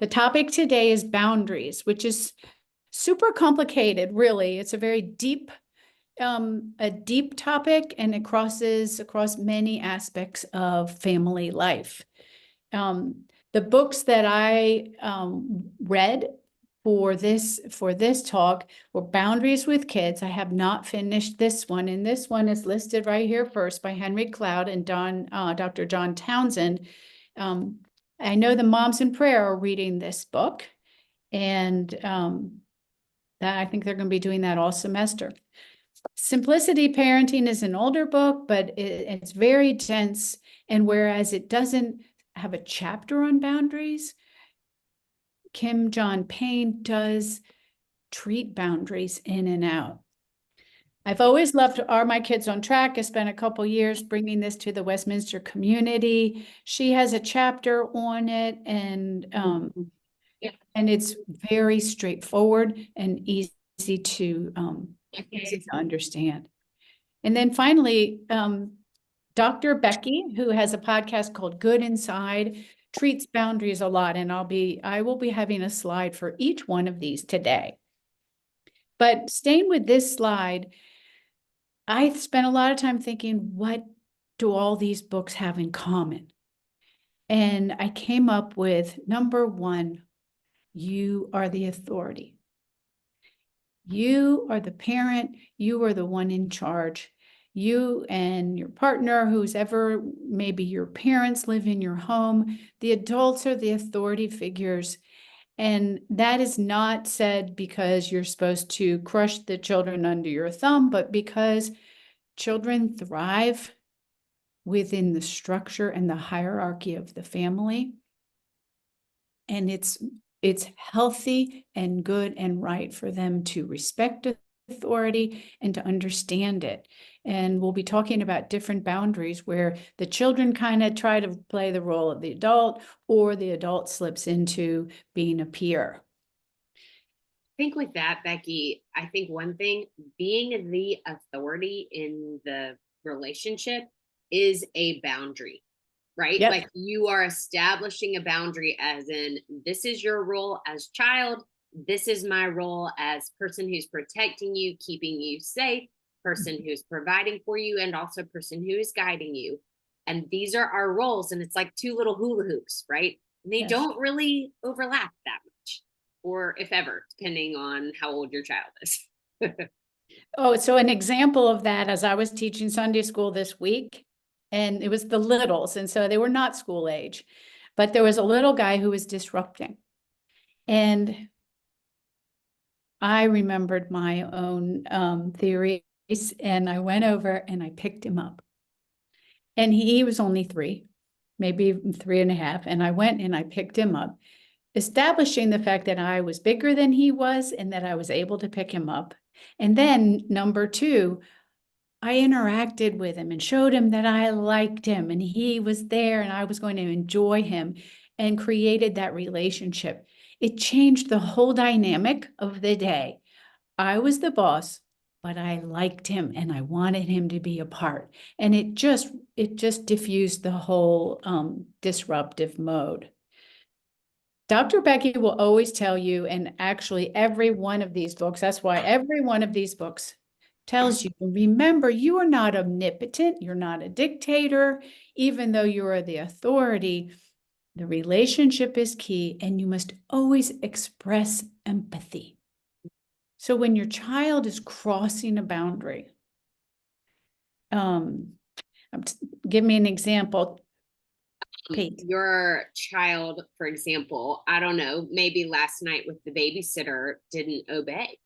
The topic today is boundaries, which is super complicated, really. It's a very deep topic, and it crosses across many aspects of family life. The books that I read for this talk were Boundaries with Kids. I have not finished this one, and this one is listed right here first by Henry Cloud and Dr. John Townsend. I know the Moms in Prayer are reading this book, and that I think they're going to be doing that all semester. Simplicity Parenting is an older book, but it's very dense. And whereas it doesn't have a chapter on boundaries, Kim John Payne does treat boundaries in and out. I've always loved Are My Kids on Track? I spent a couple years bringing this to the Westminster community. She has a chapter on it, and it's very straightforward and easy to understand. And then finally, Dr. Becky, who has a podcast called Good Inside, treats boundaries a lot, and I will be having a slide for each one of these today. But staying with this slide, I spent a lot of time thinking, what do all these books have in common? And I came up with number one, you are the authority. You are the parent. You are the one in charge. You and your partner, who's ever, maybe your parents live in your home. The adults are the authority figures. And that is not said because you're supposed to crush the children under your thumb, but because children thrive within the structure and the hierarchy of the family. And it's healthy and good and right for them to respect authority and to understand it. And we'll be talking about different boundaries where the children kind of try to play the role of the adult, or the adult slips into being a peer. I think with that, Becky, I think one thing, being the authority in the relationship is a boundary, right? Yep. Like you are establishing a boundary, as in, this is your role as child. This is my role as person who's protecting you, keeping you safe, person who's providing for you, and also person who is guiding you. And these are our roles. And it's like two little hula hoops, right? And they don't really overlap that much, or if ever, depending on how old your child is. Oh, so an example of that, as I was teaching Sunday school this week, and it was the littles, and so they were not school age, but there was a little guy who was disrupting. And I remembered my own theories, and I went over and I picked him up. And he was only 3, maybe 3.5, and I went and I picked him up, establishing the fact that I was bigger than he was and that I was able to pick him up. And then number 2, I interacted with him and showed him that I liked him and he was there and I was going to enjoy him, and created that relationship. It changed the whole dynamic of the day. I was the boss, but I liked him and I wanted him to be a part. And it just diffused the whole disruptive mode. Dr. Becky will always tell you, and actually every one of these books, that's why every one of these books tells you, remember, you are not omnipotent, you're not a dictator, even though you are the authority. The relationship is key, and you must always express empathy. So when your child is crossing a boundary, give me an example. Pete. Your child, for example, I don't know, maybe last night with the babysitter didn't obey.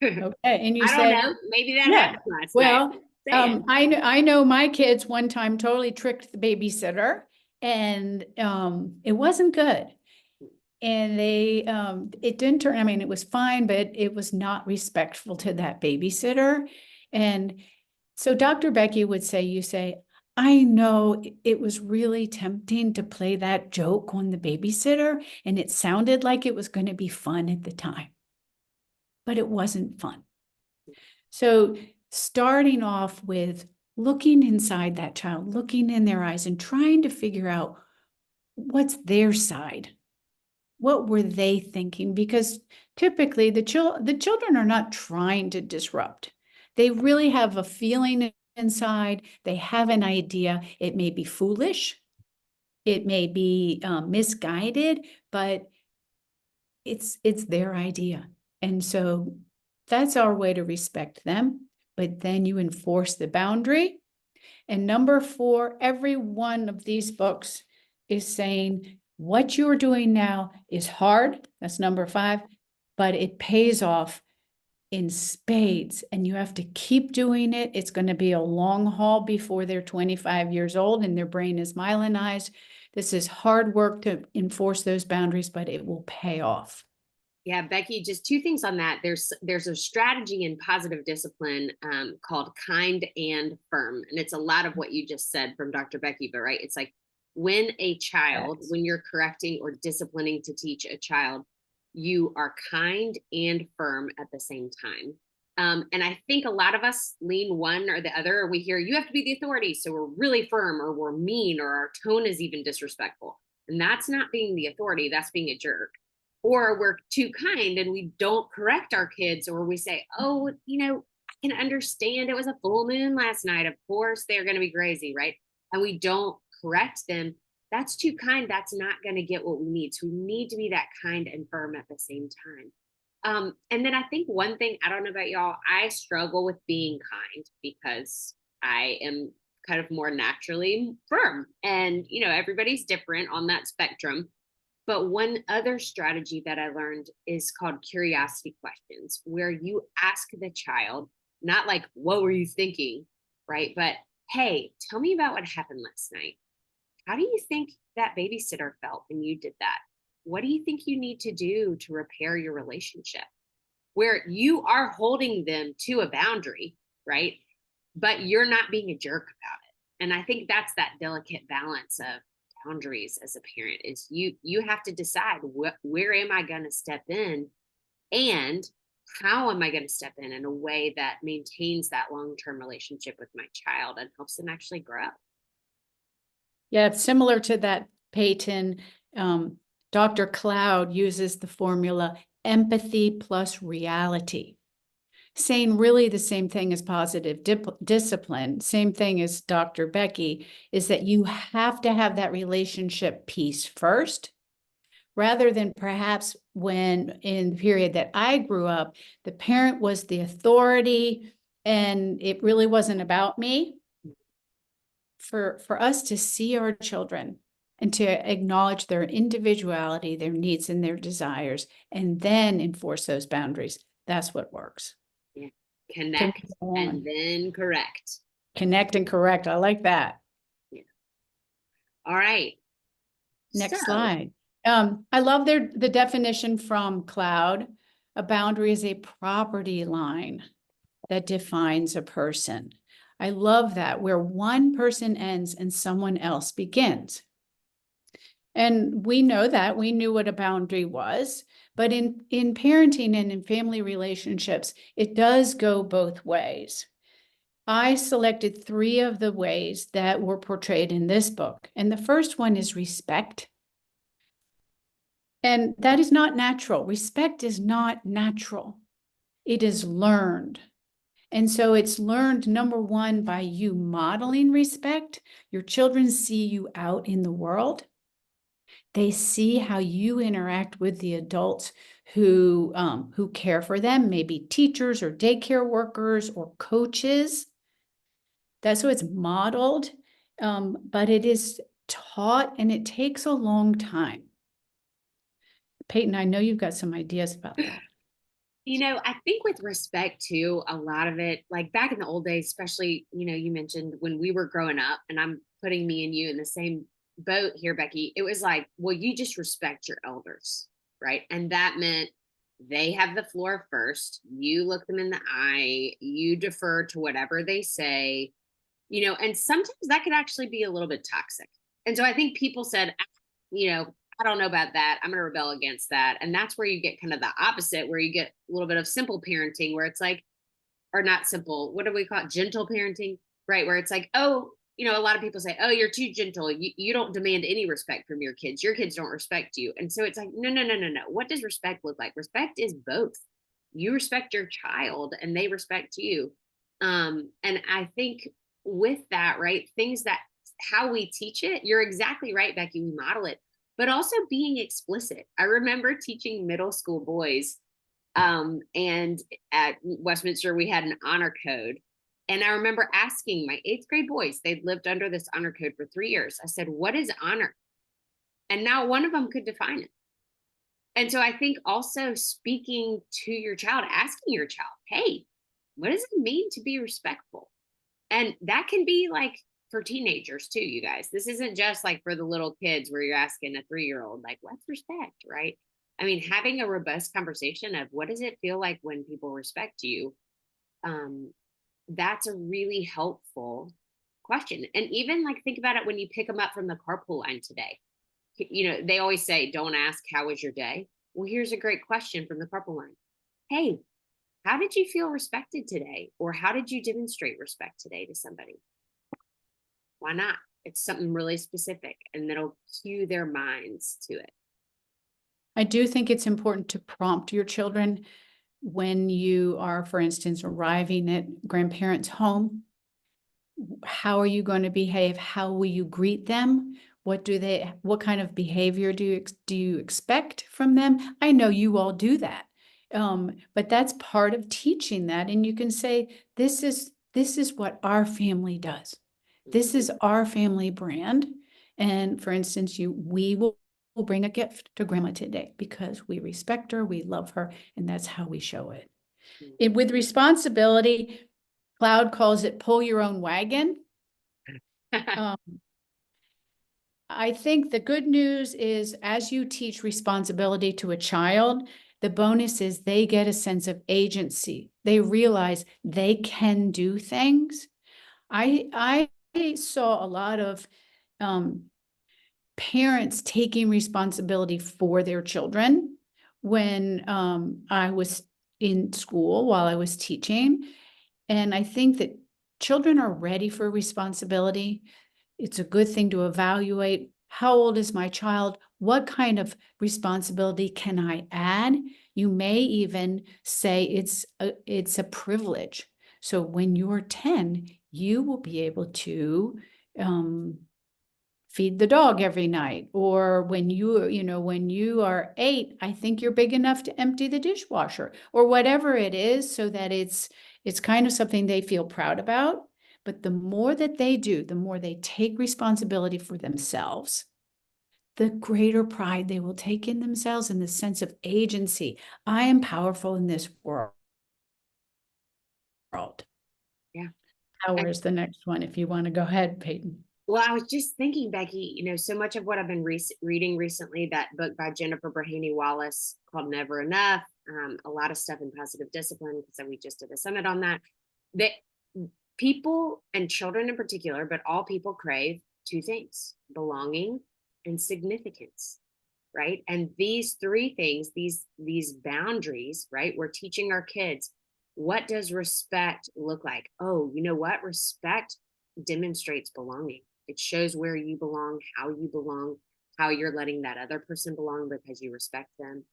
Okay, and you I said, don't know, maybe that happened last night. Well, I know my kids one time totally tricked the babysitter, and it wasn't good. And it didn't turn, I mean, it was fine, but it was not respectful to that babysitter. And so Dr. Becky would say, you say, I know it was really tempting to play that joke on the babysitter, and it sounded like it was going to be fun at the time, but it wasn't fun. So starting off with looking inside that child, looking in their eyes and trying to figure out what's their side. what were they thinking? Because typically the children are not trying to disrupt. They really have a feeling inside. They have an idea. It may be foolish. It may be misguided, but it's their idea. And so that's our way to respect them. But then you enforce the boundary. And number 4, every one of these books is saying what you're doing now is hard. That's number 5, but it pays off in spades, and you have to keep doing it. It's going to be a long haul before they're 25 years old and their brain is myelinized. This is hard work to enforce those boundaries, but it will pay off. Yeah, Becky, just 2 things on that. There's a strategy in positive discipline called kind and firm. And it's a lot of what you just said from Dr. Becky, but right, it's like when a child, Yes. when you're correcting or disciplining to teach a child, you are kind and firm at the same time. And I think a lot of us lean one or the other, or we hear you have to be the authority. So we're really firm, or we're mean, or our tone is even disrespectful. And that's not being the authority, that's being a jerk. Or we're too kind and we don't correct our kids, or we say, oh, I can understand it was a full moon last night. Of course, they're going to be crazy, right? And we don't correct them. That's too kind. That's not going to get what we need. So we need to be that kind and firm at the same time. And then I think one thing, I don't know about y'all, I struggle with being kind because I am kind of more naturally firm. And, everybody's different on that spectrum. But one other strategy that I learned is called curiosity questions, where you ask the child, not like, what were you thinking? Right. But hey, tell me about what happened last night. How do you think that babysitter felt when you did that? What do you think you need to do to repair your relationship? Where you are holding them to a boundary, right? But you're not being a jerk about it. And I think that's that delicate balance of boundaries as a parent is you have to decide where am I going to step in, and how am I going to step in a way that maintains that long-term relationship with my child and helps them actually grow. Yeah, it's similar to that, Peyten. Dr. Cloud uses the formula empathy plus reality, saying really the same thing as positive discipline, same thing as Dr. Becky, is that you have to have that relationship piece first, rather than perhaps when in the period that I grew up, the parent was the authority and it really wasn't about me. For us to see our children and to acknowledge their individuality, their needs and their desires, and then enforce those boundaries, that's what works. Yeah. Connect and then correct. Connect and correct. I like that. Yeah. All right. Next slide. I love the definition from Cloud. A boundary is a property line that defines a person. I love that, where one person ends and someone else begins. And we know that, we knew what a boundary was, but in parenting and in family relationships, it does go both ways. I selected 3 of the ways that were portrayed in this book. And the first one is respect. And that is not natural. Respect is not natural. It is learned. And so it's learned, number 1, by you modeling respect. Your children see you out in the world. They see how you interact with the adults who care for them, maybe teachers or daycare workers or coaches. That's how it's modeled, but it is taught, and it takes a long time. Peyten, I know you've got some ideas about that. I think with respect to a lot of it, like back in the old days, especially, you mentioned when we were growing up, and I'm putting me and you in the same boat here, Becky, it was like, well, you just respect your elders, right? And that meant they have the floor first. You look them in the eye, you defer to whatever they say, and sometimes that could actually be a little bit toxic. And so I think people said, I don't know about that. I'm going to rebel against that. And that's where you get kind of the opposite, where you get a little bit of simple parenting, where it's like, or not simple, what do we call it? Gentle parenting, right? Where it's like, oh, a lot of people say, oh, you're too gentle. You don't demand any respect from your kids. Your kids don't respect you. And so it's like, no, no, no, no, no. What does respect look like? Respect is both. You respect your child and they respect you. And I think with that, right, things that how we teach it, you're exactly right, Becky, we model it, but also being explicit. I remember teaching middle school boys, and at Westminster, we had an honor code. And I remember asking my 8th grade boys, they'd lived under this honor code for 3 years. I said, what is honor? And now one of them could define it. And so I think also speaking to your child, asking your child, hey, what does it mean to be respectful? And that can be like for teenagers too, you guys. This isn't just like for the little kids where you're asking a 3-year-old, like, what's respect, right? I mean, having a robust conversation of what does it feel like when people respect you? That's a really helpful question. And even like think about it when you pick them up from the carpool line today. They always say, don't ask, how was your day? Well, here's a great question from the carpool line. Hey, how did you feel respected today? Or how did you demonstrate respect today to somebody? Why not? It's something really specific and that'll cue their minds to it. I do think it's important to prompt your children when you are, for instance, arriving at grandparents' home. How are you going to behave? How will you greet them? What kind of behavior do you expect from them? I know you all do that. But that's part of teaching that. And you can say, this is what our family does. This is our family brand. And for instance, we will bring a gift to grandma today because we respect her, we love her, and that's how we show it. With responsibility, Cloud calls it pull your own wagon. I think the good news is as you teach responsibility to a child, the bonus is they get a sense of agency. They realize they can do things. I saw a lot of parents taking responsibility for their children when I was in school while I was teaching. And I think that children are ready for responsibility. It's a good thing to evaluate how old is my child? What kind of responsibility can I add? You may even say it's a privilege. So when you're 10, you will be able to feed the dog every night. Or when you are 8, I think you're big enough to empty the dishwasher or whatever it is, so that it's kind of something they feel proud about. But the more that they do, the more they take responsibility for themselves, the greater pride they will take in themselves and the sense of agency. I am powerful in this world. Yeah. Where's the next one? If you want to go ahead, Peyten. Well, I was just thinking, Becky, so much of what I've been reading recently, that book by Jennifer Brahaney Wallace called Never Enough, a lot of stuff in positive discipline, because we just did a summit on that people and children in particular, but all people crave 2 things: belonging and significance, right? And these 3 things, these boundaries, right? We're teaching our kids, what does respect look like? Oh, you know what? Respect demonstrates belonging. It shows where you belong, how you're letting that other person belong because you respect them.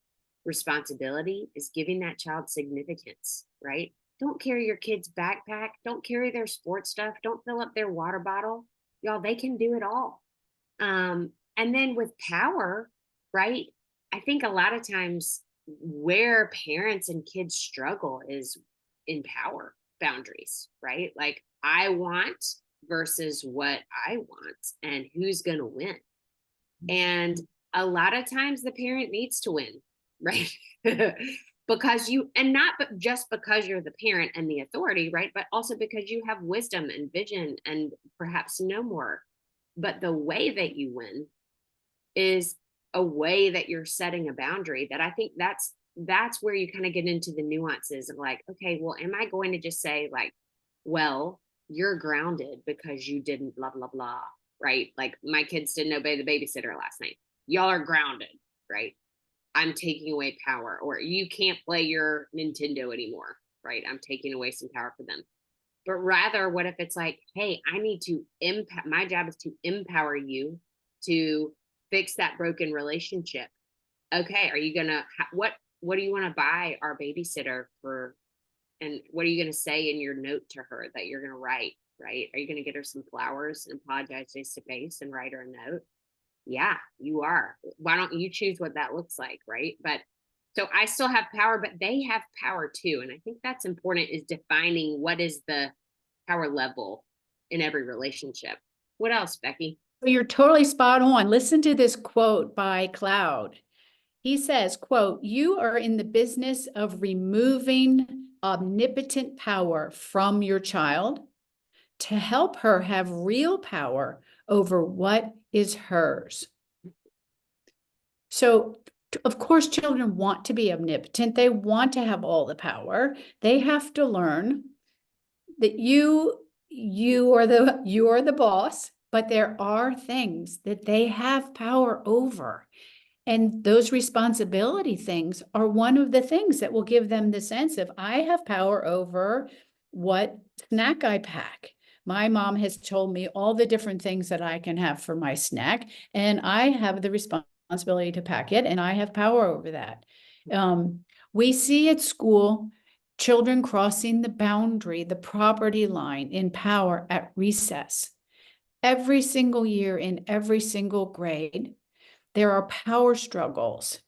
Responsibility is giving that child significance, right? Don't carry your kid's backpack. Don't carry their sports stuff. Don't fill up their water bottle. Y'all, they can do it all. And then with power, right? I think a lot of times where parents and kids struggle is in power boundaries, right? Like I want versus what I want and who's going to win. And a lot of times the parent needs to win, right? Because not just because you're the parent and the authority, right? But also because you have wisdom and vision and perhaps know more. But the way that you win is a way that you're setting a boundary that I think that's where you kind of get into the nuances of like, okay, well, am I going to just say like, well, you're grounded because you didn't blah, blah, blah, right? Like my kids didn't obey the babysitter last night. Y'all are grounded, right? I'm taking away power, or you can't play your Nintendo anymore, right? I'm taking away some power for them. But rather, what if it's like, hey, I need to impact, my job is to empower you to fix that broken relationship. Okay, are you gonna, what do you want to buy our babysitter for? And what are you gonna say in your note to her that you're gonna write, right? Are you gonna get her some flowers and apologize face to face and write her a note? Yeah, you are. Why don't you choose what that looks like, right? But so I still have power, but they have power too. And I think that's important, is defining what is the power level in every relationship. What else, Becky? You're totally spot on. Listen to this quote by Cloud. He says, quote, "You are in the business of removing omnipotent power from your child to help her have real power over what is hers." So, of course, children want to be omnipotent. They want to have all the power. They have to learn that you are the boss, but there are things that they have power over. And those responsibility things are one of the things that will give them the sense of, I have power over what snack I pack. My mom has told me all the different things that I can have for my snack, and I have the responsibility to pack it, and I have power over that. We see at school children crossing the boundary, the property line in power at recess. Every single year in every single grade, there are power struggles.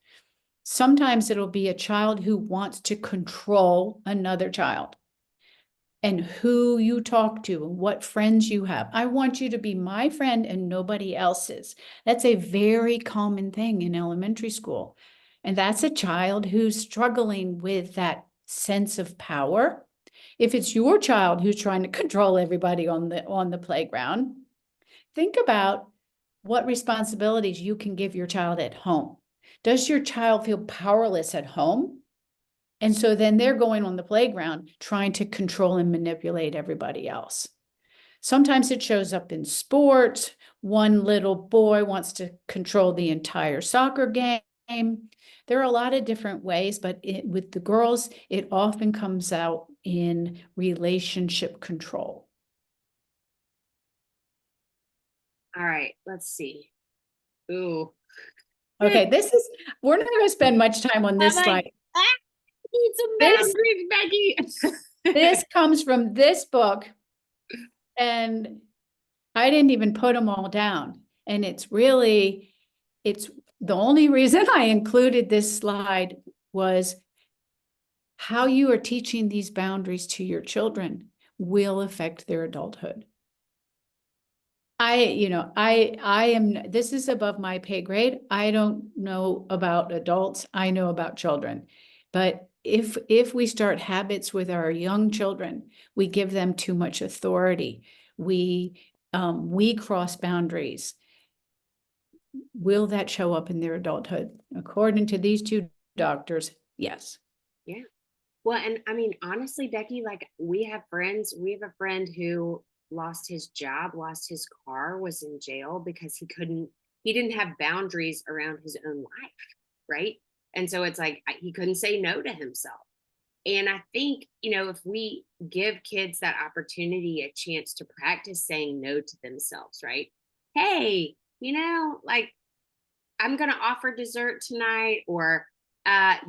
Sometimes it'll be a child who wants to control another child and who you talk to and what friends you have. I want you to be my friend and nobody else's. That's a very common thing in elementary school. And that's a child who's struggling with that sense of power. If it's your child who's trying to control everybody on the playground, think about what responsibilities you can give your child at home. Does your child feel powerless at home? And so then they're going on the playground trying to control and manipulate everybody else. Sometimes it shows up in sports. One little boy wants to control the entire soccer game. There are a lot of different ways, but with the girls, it often comes out in relationship control. All right, let's see. Ooh. Okay, we're not going to spend much time on this I'm like, slide. need some boundaries, Becky. This comes from this book, and I didn't even put them all down. And it's the only reason I included this slide was how you are teaching these boundaries to your children will affect their adulthood. This is above my pay grade. I don't know about adults. I know about children. But if we start habits with our young children, we give them too much authority. We cross boundaries. Will that show up in their adulthood? According to these two doctors, yes. Yeah. Well, and I mean, honestly, Becky, like we have a friend who lost his job, lost his car, was in jail because he didn't have boundaries around his own life, right? And so it's like he couldn't say no to himself. And I think, if we give kids that opportunity, a chance to practice saying no to themselves, right? Hey, like I'm going to offer dessert tonight, or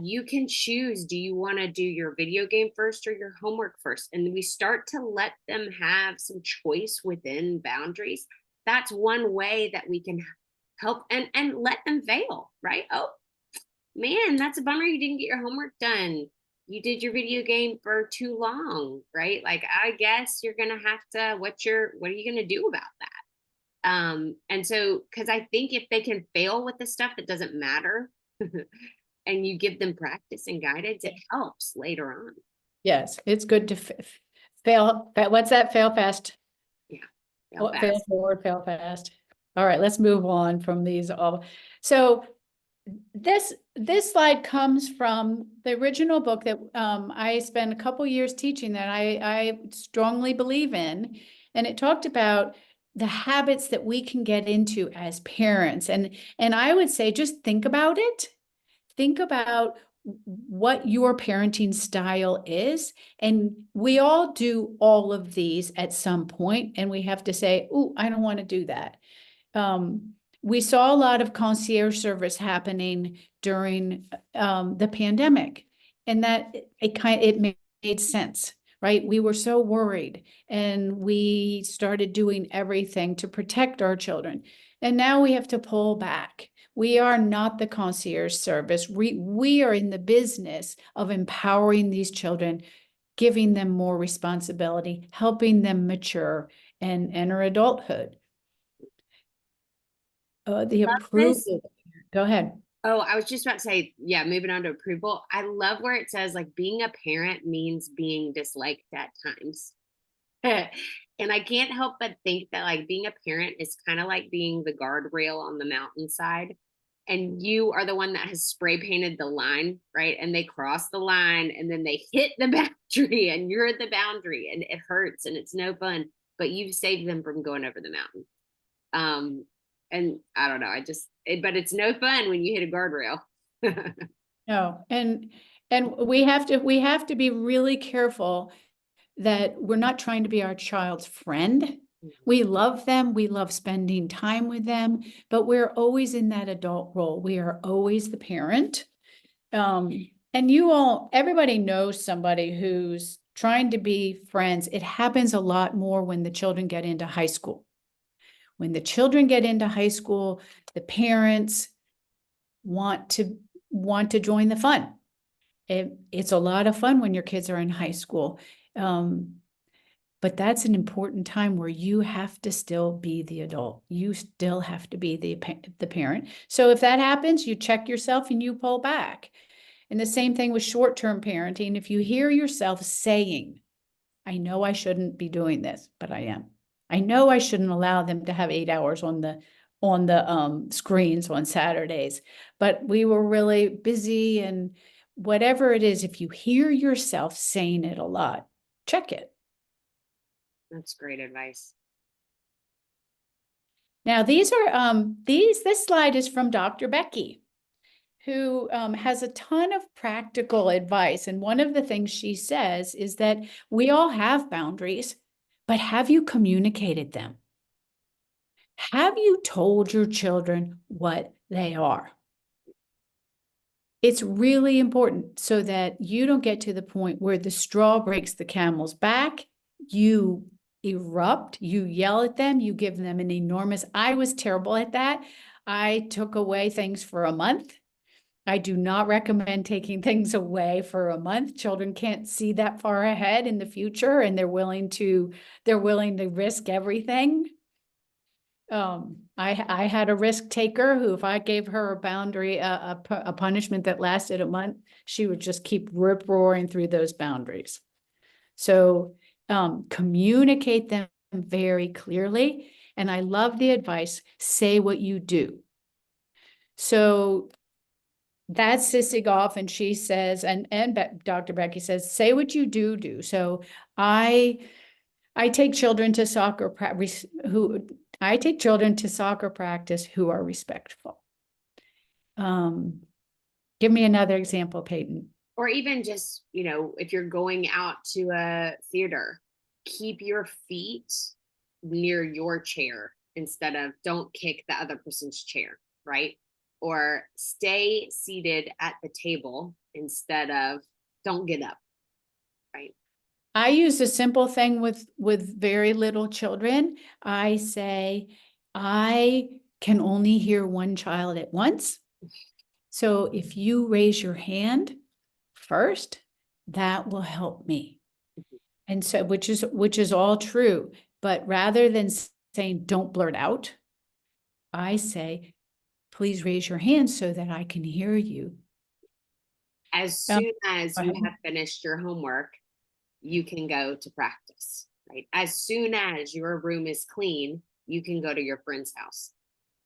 you can choose, do you want to do your video game first or your homework first? And we start to let them have some choice within boundaries. That's one way that we can help and let them fail, right? Oh, man, that's a bummer you didn't get your homework done. You did your video game for too long, right? Like, I guess you're going to have to, what are you going to do about that? And so, because I think if they can fail with the stuff that doesn't matter, and you give them practice and guidance, it helps later on. Yes, it's good to fail. What's that? Fail fast. Yeah. Fail forward, fail fast. All right, let's move on from these all. So this slide comes from the original book that I spent a couple years teaching that I strongly believe in. And it talked about the habits that we can get into as parents. And I would say, just think about it. Think about what your parenting style is. And we all do all of these at some point, and we have to say, oh, I don't want to do that. We saw a lot of concierge service happening during the pandemic, and that it made sense, right? We were so worried, and we started doing everything to protect our children. And now we have to pull back. We are not the concierge service. We are in the business of empowering these children, giving them more responsibility, helping them mature and enter adulthood. The This. approval. Go ahead. Oh, I was just about to say, yeah, moving on to approval. I love where it says like being a parent means being disliked at times. And I can't help but think that like being a parent is kind of like being the guardrail on the mountainside. And you are the one that has spray painted the line, right? And they cross the line and then they hit the boundary and you're at the boundary and it hurts and it's no fun, but you've saved them from going over the mountain. And I don't know, but it's no fun when you hit a guardrail. No, and we have to be really careful that we're not trying to be our child's friend. We love them. We love spending time with them, but we're always in that adult role. We are always the parent. And everybody knows somebody who's trying to be friends. It happens a lot more when the children get into high school. When the children get into high school, the parents want to join the fun. It's a lot of fun when your kids are in high school. But that's an important time where you have to still be the adult. You still have to be the parent. So if that happens, you check yourself and you pull back. And the same thing with short-term parenting. If you hear yourself saying, I know I shouldn't be doing this, but I am. I know I shouldn't allow them to have 8 hours on the screens on Saturdays, but we were really busy, and whatever it is, if you hear yourself saying it a lot, check it. That's great advice. Now, this slide is from Dr. Becky, who has a ton of practical advice. And one of the things she says is that we all have boundaries, but have you communicated them? Have you told your children what they are? It's really important so that you don't get to the point where the straw breaks the camel's back. You erupt, you yell at them, you give them an enormous, I was terrible at that. I took away things for a month. I do not recommend taking things away for a month. Children can't see that far ahead in the future, and they're willing to risk everything. I had a risk taker who, if I gave her a boundary, a punishment that lasted a month, she would just keep rip roaring through those boundaries. So communicate them very clearly. And I love the advice, say what you do. So that's Sissy Goff, and she says, and Dr. Becky says, say what you do. So I take children to soccer practice who are respectful. Give me another example, Peyten. Or even just, if you're going out to a theater, keep your feet near your chair instead of don't kick the other person's chair, right? Or stay seated at the table instead of don't get up, right? I use a simple thing with very little children. I say, I can only hear one child at once. So if you raise your hand first, that will help me. And so, which is all true. But rather than saying, don't blurt out, I say, please raise your hand so that I can hear you. As soon as you have finished your homework, you can go to practice, right? As soon as your room is clean, you can go to your friend's house.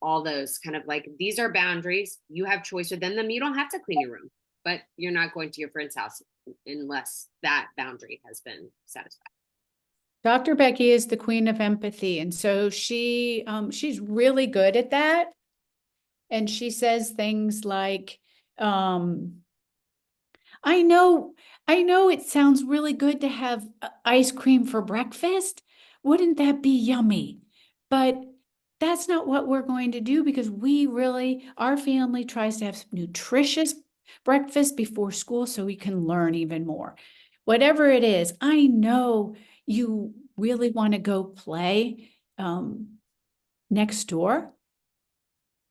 All those kind of like, these are boundaries. You have choice within them. You don't have to clean your room, but you're not going to your friend's house unless that boundary has been satisfied. Dr. Becky is the queen of empathy. And so she's really good at that. And she says things like, I know it sounds really good to have ice cream for breakfast. Wouldn't that be yummy? But that's not what we're going to do because our family tries to have nutritious breakfast before school so we can learn even more. Whatever it is, I know you really want to go play next door,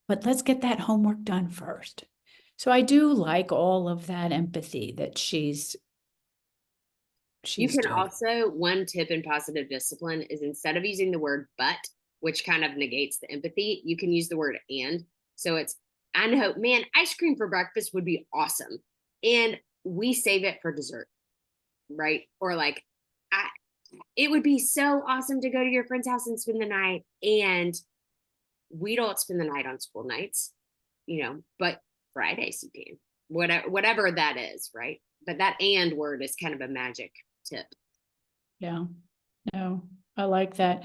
but let's get that homework done first. So I do like all of that empathy that she's You can doing. also, one tip in positive discipline is instead of using the word but, which kind of negates the empathy, you can use the word and. So it's, I know, man, ice cream for breakfast would be awesome. And we save it for dessert, right? Or like, it would be so awesome to go to your friend's house and spend the night. And we don't spend the night on school nights, but Fridays you can, whatever that is, right? But that and word is kind of a magic tip. Yeah, no, I like that.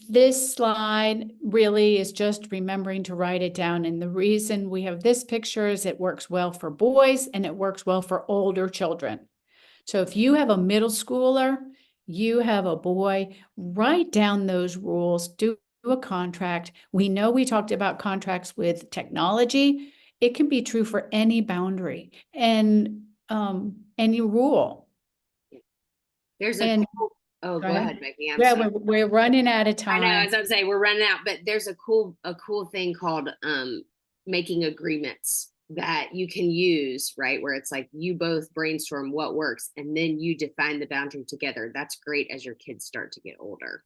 This slide really is just remembering to write it down. And the reason we have this picture is it works well for boys and it works well for older children. So if you have a middle schooler, you have a boy, write down those rules, do a contract. We know we talked about contracts with technology. It can be true for any boundary and any rule. There's And oh, go ahead, Becky. I'm yeah, sorry. we're running out of I know, time. as I was saying, we're running out, but there's a cool thing called making agreements that you can use, right? Where it's like you both brainstorm what works and then you define the boundary together. That's great as your kids start to get older.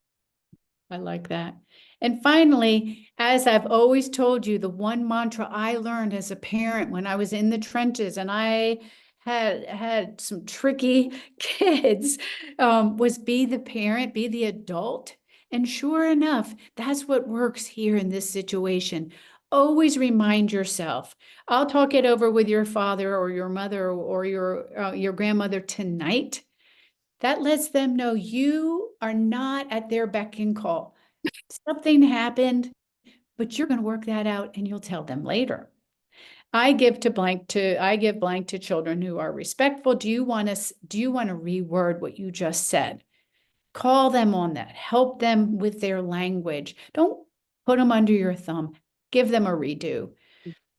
I like that. And finally, as I've always told you, the one mantra I learned as a parent when I was in the trenches and I had some tricky kids was be the parent, be the adult. And sure enough, that's what works here in this situation. Always remind yourself, I'll talk it over with your father or your mother or your grandmother tonight. That lets them know you are not at their beck and call. Something happened, but you're going to work that out and you'll tell them later. I give blank to children who are respectful. Do you want to reword what you just said? Call them on that. Help them with their language. Don't put them under your thumb. Give them a redo.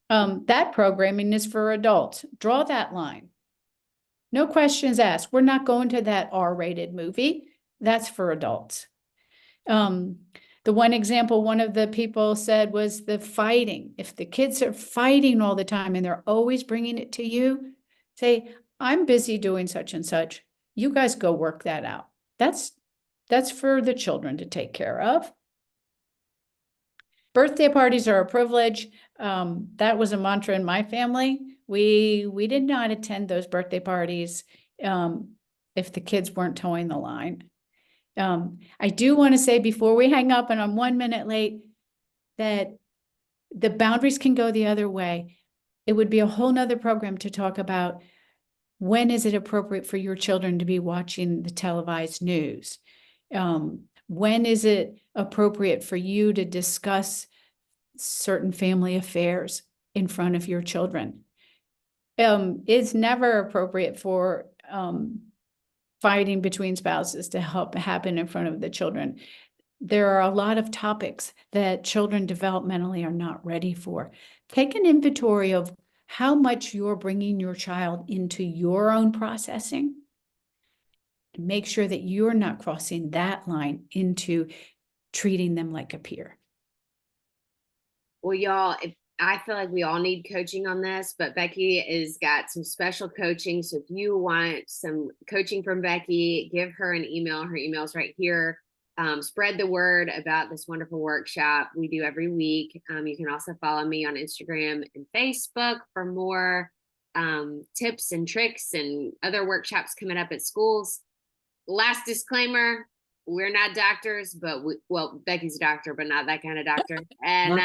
That programming is for adults. Draw that line. No questions asked. We're not going to that R-rated movie. That's for adults. The one example one of the people said was the fighting. If the kids are fighting all the time and they're always bringing it to you, say, I'm busy doing such and such. You guys go work that out. That's for the children to take care of. Birthday parties are a privilege. That was a mantra in my family. We did not attend those birthday parties if the kids weren't towing the line. I do want to say before we hang up, and I'm 1 minute late, that the boundaries can go the other way. It would be a whole nother program to talk about when is it appropriate for your children to be watching the televised news? When is it appropriate for you to discuss certain family affairs in front of your children? It's never appropriate for fighting between spouses to happen in front of the children. There are a lot of topics that children developmentally are not ready for. Take an inventory of how much you're bringing your child into your own processing. Make sure that you're not crossing that line into treating them like a peer. Well, y'all, I feel like we all need coaching on this, but Becky has got some special coaching. So if you want some coaching from Becky, give her an email. Her email's right here. Spread the word about this wonderful workshop we do every week. You can also follow me on Instagram and Facebook for more tips and tricks and other workshops coming up at schools. Last disclaimer, we're not doctors, but Becky's a doctor, but not that kind of doctor. And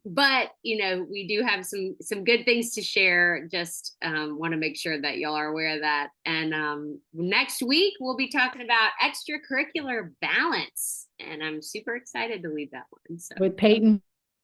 but we do have some good things to share. Just want to make sure that y'all are aware of that. And next week we'll be talking about extracurricular balance, and I'm super excited to lead that one. So With Peyten